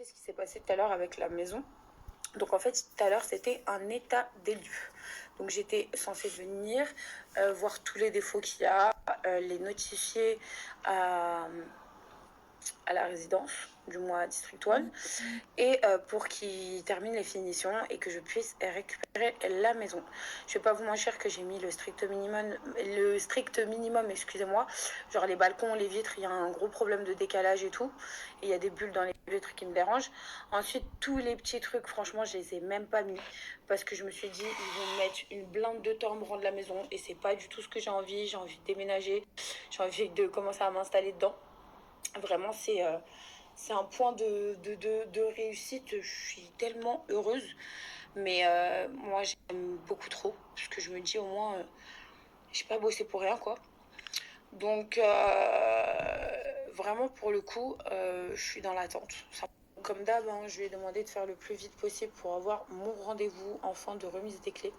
expliquer ce qui s'est passé tout à l'heure avec la maison. Donc en fait, tout à l'heure, c'était un état des lieux. Donc j'étais censée venir voir tous les défauts qu'il y a, les notifier à, à la résidence, du moins à District 1, et pour qu'ils terminent les finitions et que je puisse récupérer la maison. Je vais pas vous mentir que j'ai mis le strict minimum, excusez-moi, genre les balcons, les vitres, il y a un gros problème de décalage et tout, et il y a des bulles dans les vitres qui me dérangent. Ensuite, tous les petits trucs, franchement, je les ai même pas mis parce que je me suis dit, ils vont mettre une blinde de temps à me rendre la maison et c'est pas du tout ce que j'ai envie. J'ai envie de déménager, j'ai envie de commencer à m'installer dedans. Vraiment, c'est un point de réussite. Je suis tellement heureuse. Mais moi, j'aime beaucoup trop. Parce que je me dis, au moins, j'ai pas bossé pour rien, quoi. Donc, vraiment, pour le coup, je suis dans l'attente. Comme d'hab, hein, je lui ai demandé de faire le plus vite possible pour avoir mon rendez-vous en fin de remise des clés.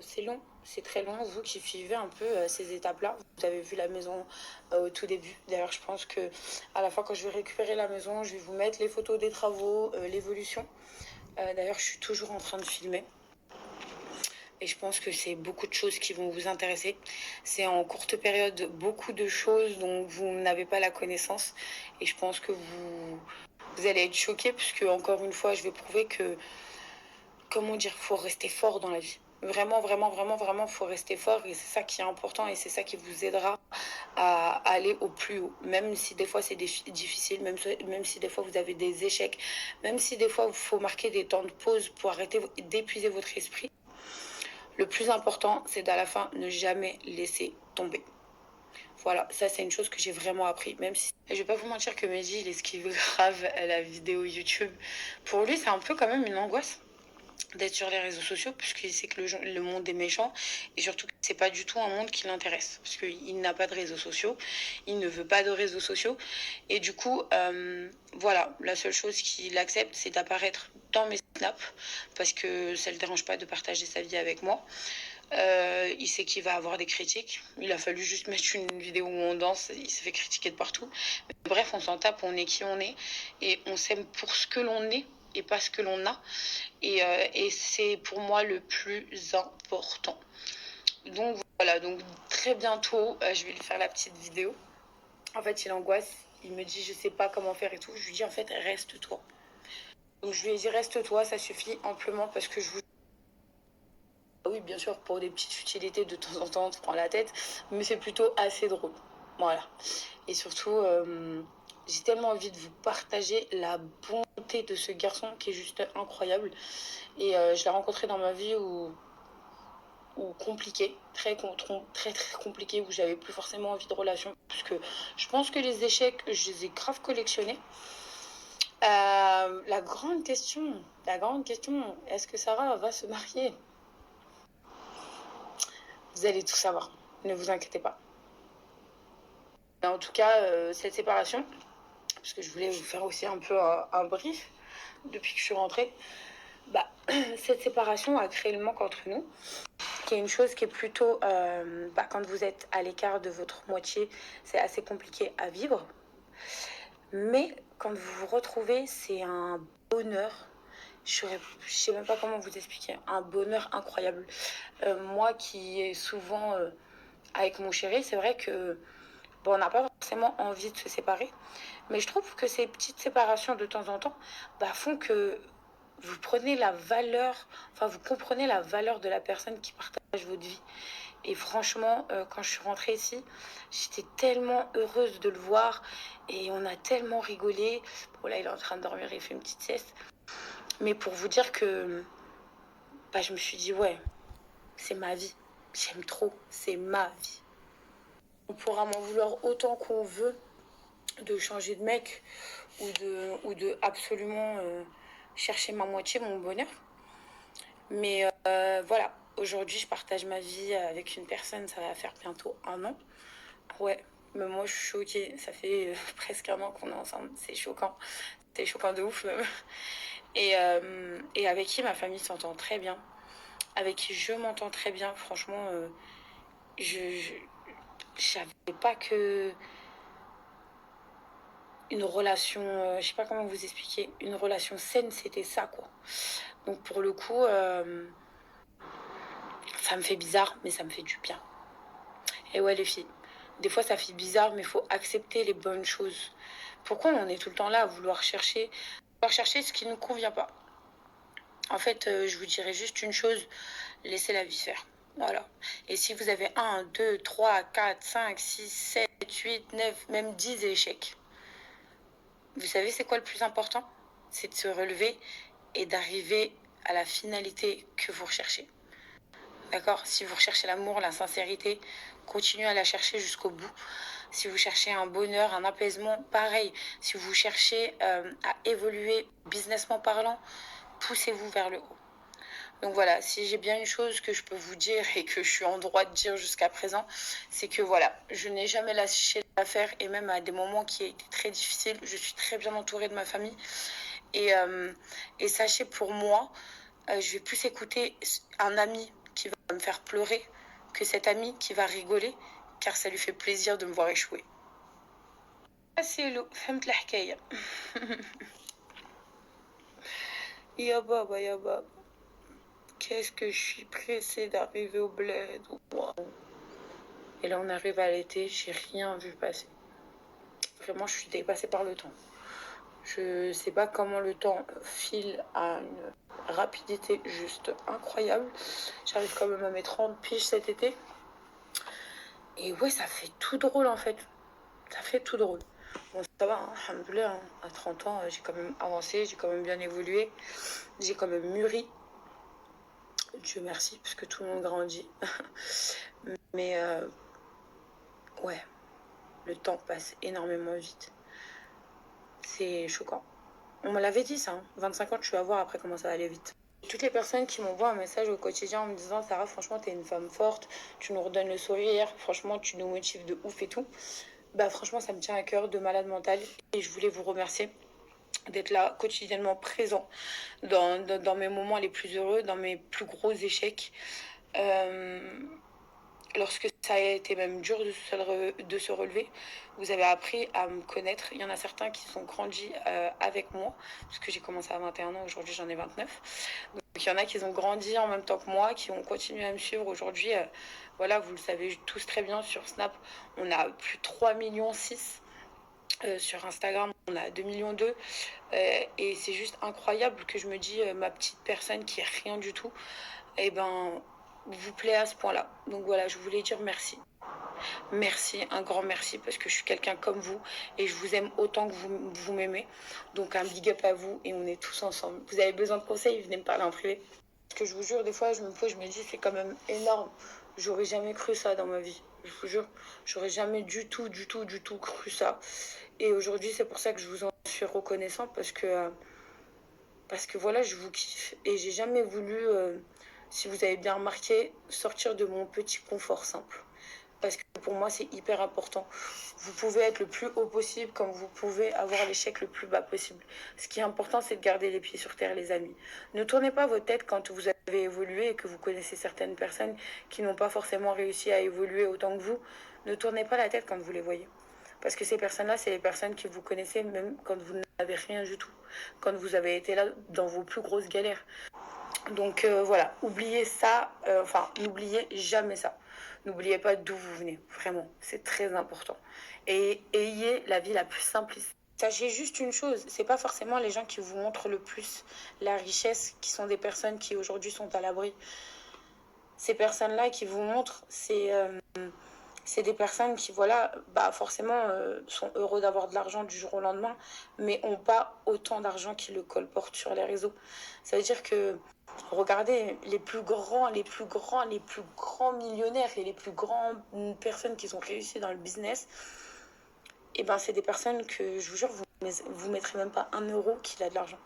C'est long, c'est très long. Vous qui suivez un peu ces étapes-là, vous avez vu la maison au tout début. D'ailleurs, je pense que à la fin, quand je vais récupérer la maison, je vais vous mettre les photos des travaux, l'évolution. D'ailleurs, je suis toujours en train de filmer. Et je pense que c'est beaucoup de choses qui vont vous intéresser. C'est en courte période beaucoup de choses dont vous n'avez pas la connaissance. Et je pense que vous allez être choqués puisque, encore une fois, je vais prouver que, comment dire, faut rester fort dans la vie. Vraiment, vraiment, vraiment, vraiment, faut rester fort et c'est ça qui est important et c'est ça qui vous aidera à aller au plus haut. Même si des fois c'est difficile, même si des fois vous avez des échecs, même si des fois il faut marquer des temps de pause pour arrêter d'épuiser votre esprit. Le plus important, c'est d'à la fin ne jamais laisser tomber. Voilà, ça c'est une chose que j'ai vraiment appris. Même si je vais pas vous mentir que Mehdi il esquive grave la vidéo YouTube. Pour lui, c'est un peu quand même une angoisse d'être sur les réseaux sociaux puisqu'il sait que le monde est méchant et surtout que c'est pas du tout un monde qui l'intéresse parce qu'il n'a pas de réseaux sociaux, il ne veut pas de réseaux sociaux et du coup voilà, la seule chose qu'il accepte c'est d'apparaître dans mes snaps parce que ça le dérange pas de partager sa vie avec moi. Il sait qu'il va avoir des critiques. Il a fallu juste mettre une vidéo où on danse. Il s'est fait critiquer de partout. Mais bref, on s'en tape, on est qui on est. Et on s'aime pour ce que l'on est et pas ce que l'on a. Et c'est pour moi le plus important. Donc voilà, donc très bientôt, je vais lui faire la petite vidéo. En fait, il angoisse. Il me dit, je sais pas comment faire et tout. Je lui dis, en fait, reste-toi. Donc je lui ai dit, reste-toi, ça suffit amplement parce que je vous... Oui, bien sûr, pour des petites futilités, de temps en temps, on se prend la tête, mais c'est plutôt assez drôle. Voilà. Et surtout, j'ai tellement envie de vous partager la bonté de ce garçon qui est juste incroyable. Et je l'ai rencontré dans ma vie où compliqué, très compliqué, où j'avais plus forcément envie de relation. Parce que je pense que les échecs, je les ai grave collectionnés. La grande question, est-ce que Sarah va se marier? Vous allez tout savoir, ne vous inquiétez pas. Mais en tout cas, cette séparation, parce que je voulais vous faire aussi un peu un brief depuis que je suis rentrée, bah, cette séparation a créé le manque entre nous, qui est une chose qui est plutôt, quand vous êtes à l'écart de votre moitié, c'est assez compliqué à vivre. Mais quand vous vous retrouvez, c'est un bonheur. Je sais même pas comment vous expliquer. Un bonheur incroyable. Moi qui est souvent avec mon chéri, c'est vrai que on n'a pas forcément envie de se séparer. Mais je trouve que ces petites séparations de temps en temps font que vous prenez la valeur, vous comprenez la valeur de la personne qui partage votre vie. Et franchement, quand je suis rentrée ici, j'étais tellement heureuse de le voir et on a tellement rigolé. Bon là, il est en train de dormir, il fait une petite sieste. Mais pour vous dire que je me suis dit, ouais, c'est ma vie. J'aime trop, c'est ma vie. On pourra m'en vouloir autant qu'on veut de changer de mec ou de absolument chercher ma moitié, mon bonheur. Mais voilà, aujourd'hui, je partage ma vie avec une personne, ça va faire bientôt 1 an. Ouais, mais moi, je suis choquée. Ça fait presque 1 an qu'on est ensemble. C'est choquant. C'est choquant de ouf, même. Et avec qui ma famille s'entend très bien. Avec qui je m'entends très bien. Franchement, je savais pas que une relation, je sais pas comment vous expliquer, une relation saine, c'était ça, quoi. Donc pour le coup, ça me fait bizarre, mais ça me fait du bien. Et ouais, les filles, des fois ça fait bizarre, mais il faut accepter les bonnes choses. Pourquoi on est tout le temps là à vouloir chercher ce qui ne nous convient pas? En fait, je vous dirais juste une chose, laissez la vie faire. Voilà. Et si vous avez un, 2, 3, 4, 5, 6, 7, 8, 9, même 10 échecs, vous savez c'est quoi le plus important? C'est de se relever et d'arriver à la finalité que vous recherchez. D'accord? Si vous recherchez l'amour, la sincérité, continuez à la chercher jusqu'au bout. Si vous cherchez un bonheur, un apaisement, pareil. Si vous cherchez à évoluer businessment parlant, poussez-vous vers le haut. Donc voilà, si j'ai bien une chose que je peux vous dire et que je suis en droit de dire jusqu'à présent, c'est que voilà, je n'ai jamais lâché l'affaire et même à des moments qui étaient très difficiles, je suis très bien entourée de ma famille. Et, euh, et sachez pour moi, je vais plus écouter un ami qui va me faire pleurer que cet ami qui va rigoler car ça lui fait plaisir de me voir échouer. C'est le فهمت الحكاية. يا بابا يا بابا qu'est-ce que je suis pressée d'arriver au bled. Wow. Et là on arrive à l'été, j'ai rien vu passer. Vraiment je suis dépassée par le temps. Je sais pas comment le temps file à une rapidité juste incroyable. J'arrive quand même à mes 30 piges cet été. Et ouais, ça fait tout drôle en fait. Ça fait tout drôle. Bon, ça va, hein, alhamdoulilah, hein. À 30 ans, j'ai quand même avancé, j'ai quand même bien évolué, j'ai quand même mûri. Dieu merci, puisque tout le monde grandit. Mais ouais, le temps passe énormément vite. C'est choquant. On me l'avait dit ça, hein. 25 ans, tu vas voir après comment ça va aller vite. Toutes les personnes qui m'envoient un message au quotidien en me disant Sarah, franchement, t'es une femme forte, tu nous redonnes le sourire, franchement, tu nous motives de ouf et tout. Bah, franchement, ça me tient à cœur de malade mental et je voulais vous remercier d'être là quotidiennement présent dans mes moments les plus heureux, dans mes plus gros échecs. Euh, Lorsque ça a été même dur de se relever, vous avez appris à me connaître. Il y en a certains qui sont grandis avec moi, parce que j'ai commencé à 21 ans, aujourd'hui j'en ai 29. Donc il y en a qui ont grandi en même temps que moi, qui ont continué à me suivre. Aujourd'hui, voilà, vous le savez tous très bien, sur Snap, on a plus de 3,6 millions. Sur Instagram, on a 2,2 millions. Et c'est juste incroyable que je me dis, ma petite personne qui est rien du tout, et ben, vous plaît à ce point-là. Donc voilà, je voulais dire merci. Merci, un grand merci, parce que je suis quelqu'un comme vous et je vous aime autant que vous m'aimez. Donc un big up à vous et on est tous ensemble. Vous avez besoin de conseils, venez me parler en privé. Parce que je vous jure, des fois, je me dis, c'est quand même énorme. J'aurais jamais cru ça dans ma vie. Je vous jure, j'aurais jamais du tout cru ça. Et aujourd'hui, c'est pour ça que je vous en suis reconnaissant parce que voilà, je vous kiffe et j'ai jamais voulu, si vous avez bien remarqué, sortir de mon petit confort simple. Parce que pour moi, c'est hyper important. Vous pouvez être le plus haut possible comme vous pouvez avoir l'échec le plus bas possible. Ce qui est important, c'est de garder les pieds sur terre, les amis. Ne tournez pas votre tête quand vous avez évolué et que vous connaissez certaines personnes qui n'ont pas forcément réussi à évoluer autant que vous. Ne tournez pas la tête quand vous les voyez. Parce que ces personnes-là, c'est les personnes que vous connaissez même quand vous n'avez rien du tout. Quand vous avez été là dans vos plus grosses galères. Donc voilà, oubliez ça, n'oubliez jamais ça. N'oubliez pas d'où vous venez, vraiment, c'est très important. Et ayez la vie la plus simpliste. Sachez juste une chose, c'est pas forcément les gens qui vous montrent le plus la richesse qui sont des personnes qui aujourd'hui sont à l'abri. Ces personnes-là qui vous montrent, c'est des personnes qui, voilà, bah forcément sont heureux d'avoir de l'argent du jour au lendemain, mais n'ont pas autant d'argent qu'ils le colportent sur les réseaux. Ça veut dire que, regardez, les plus grands millionnaires et les plus grandes personnes qui ont réussi dans le business, et ben c'est des personnes que, je vous jure, vous mettrez même pas 1 euro qu'il a de l'argent.